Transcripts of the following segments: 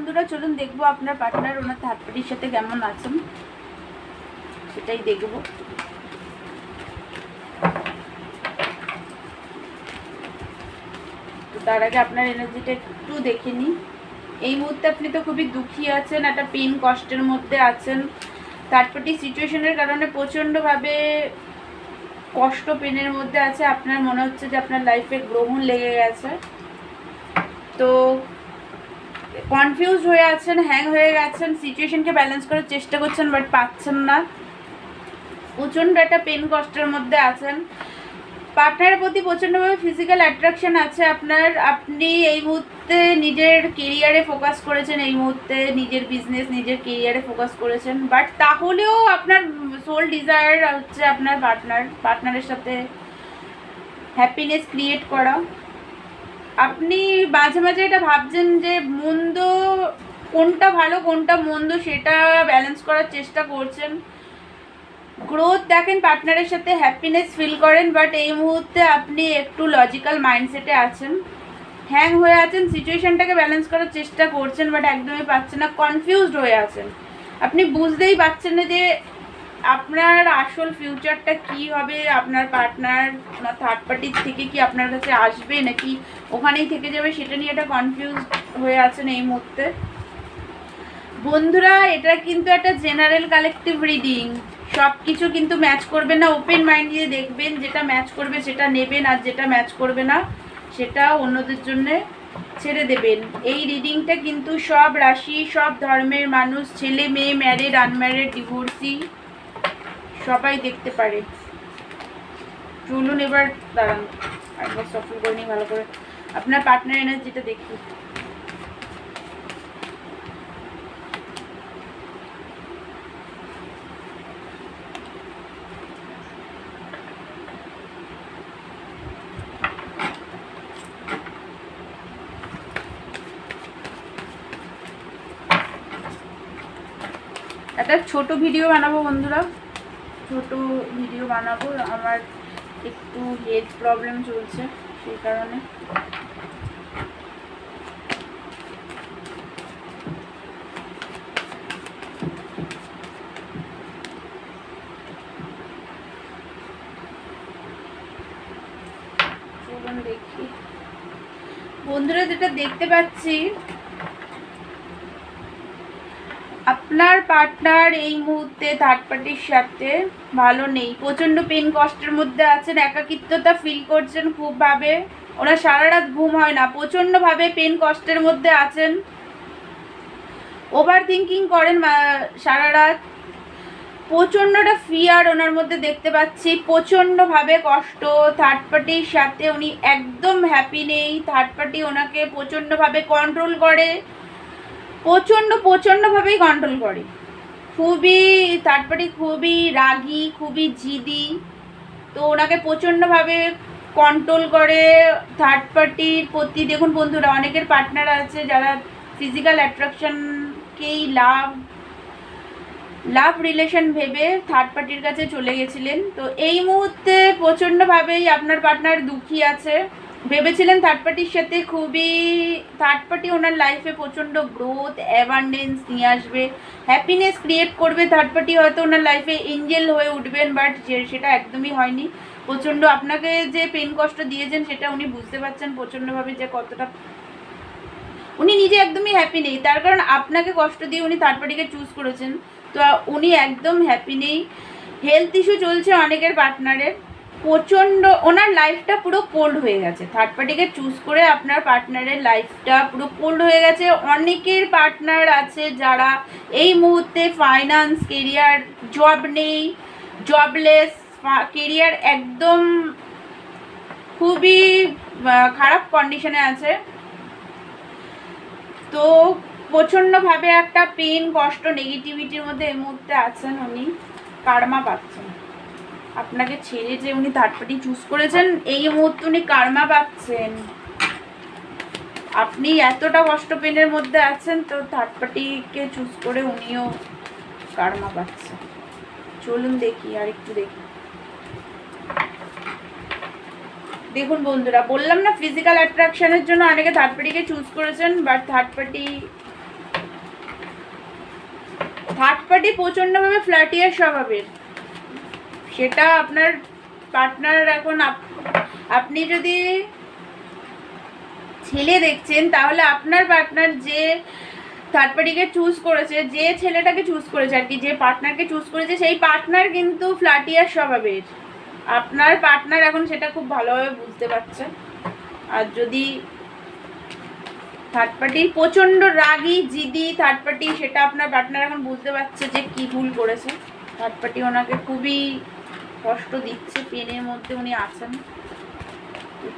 বন্ধুরা, চলুন দেখবো আপনার পার্টনার ওনার থার্ড পার্টির সাথে কেমন আছেন, সেটাই দেখবো। তো তার আগে আপনার এনার্জিটা একটু দেখে নিই। এই মুহূর্তে আপনি তো খুবই দুঃখী আছেন, একটা পেন কষ্টের মধ্যে আছেন। থার্ড পার্টি সিচুয়েশনের কারণে প্রচণ্ডভাবে কষ্ট পেনের মধ্যে আছে। আপনার মনে হচ্ছে যে আপনার লাইফে গ্রহণ লেগে গেছে, তো কনফিউজ হয়ে আছেন, হ্যাং হয়ে গেছেন, সিচুয়েশনকে ব্যালেন্স করার চেষ্টা করছেন বাট পাচ্ছেন না। প্রচণ্ড একটা পেন কষ্টের মধ্যে আছেন। পার্টনারের প্রতি প্রচণ্ডভাবে ফিজিক্যাল অ্যাট্রাকশন আছে আপনার। আপনি এই মুহূর্তে নিজের কেরিয়ারে ফোকাস করেছেন, এই মুহূর্তে নিজের বিজনেস, নিজের কেরিয়ারে ফোকাস করেছেন, বাট তাহলেও আপনার সোল ডিজায়ার হচ্ছে আপনার পার্টনারের সাথে হ্যাপিনেস ক্রিয়েট করা। আপনি মাঝে মাঝে এটা ভাবছেন যে মন্দ কোনটা ভালো কোনটা মন্দ সেটা ব্যালেন্স করার চেষ্টা করছেন। গ্রোথ দেখেন, পার্টনারের সাথে হ্যাপিনেস ফিল করেন, বাট এই মুহূর্তে আপনি একটু লজিক্যাল মাইন্ডসেটে আছেন, হ্যাং হয়ে আছেন, সিচুয়েশনটাকে ব্যালেন্স করার চেষ্টা করছেন বাট একদমই পাচ্ছেন না, কনফিউজড হয়ে আছেন। আপনি বুঝতেই পারছেন না যে আপনার আসল ফিউচারটা কি হবে। আপনার পার্টনার থার্ড পার্টির থেকে কি আপনার কাছে আসবে নাকি ওখানেই থেকে যাবে, সেটা নিয়ে একটা কনফিউজ হয়ে আছেন এই মুহূর্তে। বন্ধুরা, এটা কিন্তু একটা জেনারেল কালেকটিভ রিডিং, সব কিছু কিন্তু ম্যাচ করবে না। ওপেন মাইন্ড দিয়ে দেখবেন, যেটা ম্যাচ করবে সেটা নেবেন, আর যেটা ম্যাচ করবে না সেটা অন্যদের জন্য ছেড়ে দেবেন। এই রিডিংটা কিন্তু সব রাশি, সব ধর্মের মানুষ, ছেলে মেয়ে, ম্যারিড, আনম্যারিড, ডিভোর্সি সবাই দেখতে পারে। চলুন এবার দাঁড়ান, একবার সফল করে নিই ভালো করে। আপনার পার্টনার এনার্জিটা দেখি। একটা ছোট ভিডিও বানাবো বন্ধুরা, ছোট ভিডিও বানাবো। আমার একটু হেলথ প্রবলেম চলছে, সেই কারণে। চলুন দেখি বন্ধুরা, যেটা দেখতে পাচ্ছি আপনার পার্টনার এই মুহূর্তে থার্ড পার্টির সাথে ভালো নেই, প্রচণ্ড পেন কষ্টের মধ্যে আছেন, একাকিত্বতা ফিল করছেন খুবভাবে। ওনার সারা রাত ঘুম হয় না, প্রচণ্ডভাবে পেন কষ্টের মধ্যে আছেন, ওভার থিঙ্কিং করেন সারা রাত। প্রচণ্ডটা ফিয়ার ওনার মধ্যে দেখতে পাচ্ছি, প্রচণ্ডভাবে কষ্ট। থার্ড পার্টির সাথে উনি একদম হ্যাপি নেই। থার্ড পার্টি ওনাকে প্রচণ্ডভাবে কন্ট্রোল করে, প্রচণ্ডভাবেই কন্ট্রোল করে। খুবই থার্ড পার্টি খুবই রাগী, খুবই জিদি, তো ওনাকে প্রচণ্ডভাবে কন্ট্রোল করে। থার্ড পার্টির প্রতি দেখুন বন্ধুরা, অনেকের পার্টনার আছে যারা ফিজিক্যাল অ্যাট্রাকশনকেই লাভ রিলেশন ভেবে থার্ড পার্টির কাছে চলে গেছিলেন। তো এই মুহূর্তে প্রচণ্ডভাবেই আপনার পার্টনার দুঃখী আছে। ভেবেছিলেন থার্ড পার্টির সাথে থার্ড পার্টি ওনার লাইফে প্রচণ্ড গ্রোথ, অ্যাবান্ডেন্স নিয়ে আসবে, হ্যাপিনেস ক্রিয়েট করবে। থার্ড পার্টি হয়তো ওনার লাইফে এঞ্জেল হয়ে উঠবেন, বাট সেটা একদমই হয়নি। প্রচণ্ড আপনাকে যে পেন কষ্ট দিয়েছেন সেটা উনি বুঝতে পারছেন প্রচণ্ডভাবে, যে কতটা উনি নিজে একদমই হ্যাপি নেই। তার কারণ আপনাকে কষ্ট দিয়ে উনি থার্ড পার্টিকে চুজ করেছেন, তো উনি একদম হ্যাপি নেই। হেলথ ইস্যু চলছে অনেকের পার্টনারের, প্রচণ্ড ওনার লাইফটা পুরো কোল্ড হয়ে গেছে। থার্ড পার্টিকে চুজ করে আপনার পার্টনারের লাইফটা পুরো কোল্ড হয়ে গেছে। অনেকের পার্টনার আছে যারা এই মুহূর্তে ফাইন্যান্স, কেরিয়ার, জব নেই, জবলেস, কেরিয়ার একদম খুবই খারাপ কন্ডিশনে আছে। তো প্রচণ্ডভাবে একটা পেন কষ্ট নেগেটিভিটির মধ্যে এই মুহূর্তে আছেন। উনি কার্মা পাচ্ছেন, আপনাকে ছেড়ে যে উনি থার্ড পার্টি চুজ করেছেন এই মুহূর্তে উনি কার্মা পাচ্ছেন। আপনি এতটা কষ্ট পেনের মধ্যে আছেন, তো থার্ড পার্টিকে চুজ করে উনিও কার্মা পাচ্ছেন। চলুন দেখি, আর একটু দেখি। দেখুন বন্ধুরা, বললাম না ফিজিক্যাল অ্যাট্রাকশনের জন্য অনেকে থার্ড পার্টিকে চুজ করেছেন, but third party third party প্রচণ্ডভাবে ফ্ল্যাটিয়ার স্বভাবের, সেটা আপনার পার্টনার এখন আপনি যদি ছেলে দেখছেন তাহলে আপনার পার্টনার যে থার্ড পার্টিকে চুজ করেছে, যে ছেলেটাকে চুজ করেছে আর কি, যে পার্টনারকে চুজ করেছে সেই পার্টনার কিন্তু ফ্ল্যাটিয়ার স্বভাবের। আপনার পার্টনার এখন সেটা খুব ভালোভাবে বুঝতে পারছে। আর যদি থার্ড পার্টি প্রচণ্ড রাগী জিদি থার্ড পার্টি, সেটা আপনার পার্টনার এখন বুঝতে পারছে যে কি ভুল করেছে। থার্ড পার্টি ওনাকে খুবই কষ্ট দিচ্ছে, পেনের মধ্যে উনি আছেন।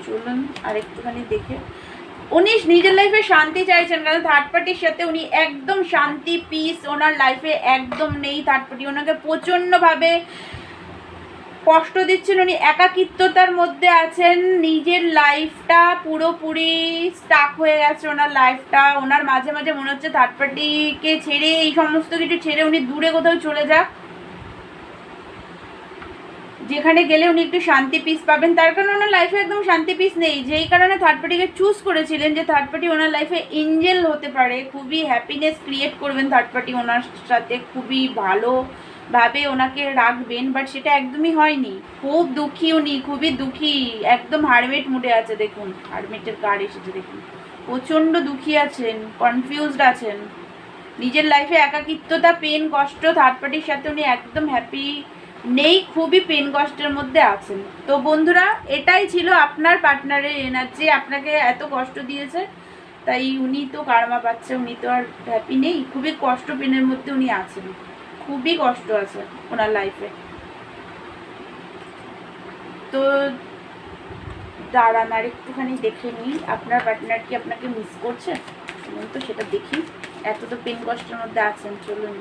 চলুন আর একটুখানি দেখে, উনি নিজের লাইফে শান্তি চাইছেন, কারণ থার্ড পার্টির সাথে উনি একদম শান্তি পিস ওনার লাইফে একদম নেই। থার্ড পার্টি ওনাকে প্রচণ্ডভাবে কষ্ট দিচ্ছেন, উনি একাকিত্বতার মধ্যে আছেন, নিজের লাইফটা পুরোপুরি স্টাক হয়ে গেছে ওনার লাইফটা। ওনার মাঝে মাঝে মনে হচ্ছে থার্ড পার্টিকে ছেড়ে, এই সমস্ত কিছু ছেড়ে উনি দূরে কোথাও চলে যাক, যেখানে গেলে উনি একটু শান্তি পিস পাবেন। তার কারণে ওনার লাইফে একদম শান্তি পিস নেই, যেই কারণে থার্ড পার্টিকে চুজ করেছিলেন, যে থার্ড পার্টি ওনার লাইফে এঞ্জেল হতে পারে, খুবই হ্যাপিনেস ক্রিয়েট করবেন থার্ড পার্টি ওনার সাথে, খুবই ভালোভাবে ওনাকে রাখবেন, বাট সেটা একদমই হয়নি। খুব দুঃখী উনি, খুবই দুঃখী, একদম হারমেট মুডে আছে। দেখুন হারমেটের কার্ড এসেছে, দেখুন প্রচণ্ড দুঃখী আছেন, কনফিউজড আছেন, নিজের লাইফে একাকিত্বতা, পেন, কষ্ট, থার্ড পার্টির সাথে উনি একদম হ্যাপি নেই, খুবই পেন কষ্টের মধ্যে আছেন। তো বন্ধুরা, এটাই ছিল আপনার পার্টনারের এনার্জি, আপনাকে এত কষ্ট দিয়েছে, তাই উনি তো কার্মা পাচ্ছে, উনি তো আর হ্যাপি নেই, খুবই কষ্ট পেনের মধ্যে উনি আছেন, খুবই কষ্ট আছে ওনার লাইফে। তো দাঁড়ান আর একটুখানি দেখে নিই আপনার পার্টনার কি আপনাকে মিস করছে, তো সেটা দেখি। এত তো পেন কষ্টের মধ্যে আছেন, চলুন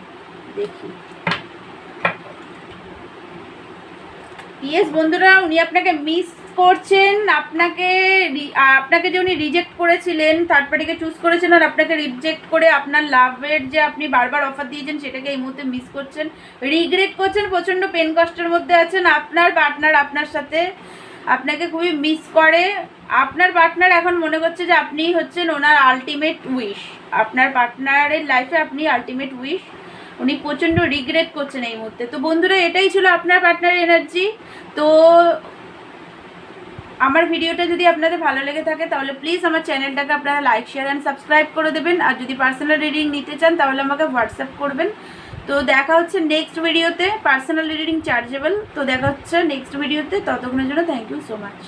দেখি। ইয়েস বন্ধুরা, উনি আপনাকে মিস করছেন, আপনাকে যে উনি রিজেক্ট করেছিলেন, থার্ড পার্টিকে চুজ করেছেন আর আপনাকে রিজেক্ট করে আপনার লাভের যে আপনি বারবার অফার দিয়েছেন সেটাকে এই মুহূর্তে মিস করছেন, রিগ্রেট করছেন, প্রচণ্ড পেন কষ্টের মধ্যে আছেন। আপনার পার্টনার আপনার সাথে আপনাকে খুবই মিস করে। আপনার পার্টনার এখন মনে করছে যে আপনি হচ্ছেন ওনার আলটিমেট উইশ, আপনার পার্টনারের লাইফে আপনি আলটিমেট উইশ, উনি প্রচণ্ড রিগ্রেট করছেন এই মুহূর্তে। তো বন্ধুরা, এটাই ছিল আপনার পার্টনারের এনার্জি। তো আমার ভিডিওটা যদি আপনাদের ভালো লেগে থাকে তাহলে প্লিজ আমার চ্যানেলটাকে আপনারা লাইক, শেয়ার অ্যান্ড সাবস্ক্রাইব করে দেবেন। আর যদি পার্সোনাল রিডিং নিতে চান তাহলে আমাকে হোয়াটসঅ্যাপ করবেন। তো দেখা হচ্ছে নেক্সট ভিডিওতে, পার্সোনাল রিডিং চার্জেবল। তো দেখা হচ্ছে নেক্সট ভিডিওতে, ততক্ষণের জন্য থ্যাংক ইউ সো মাচ।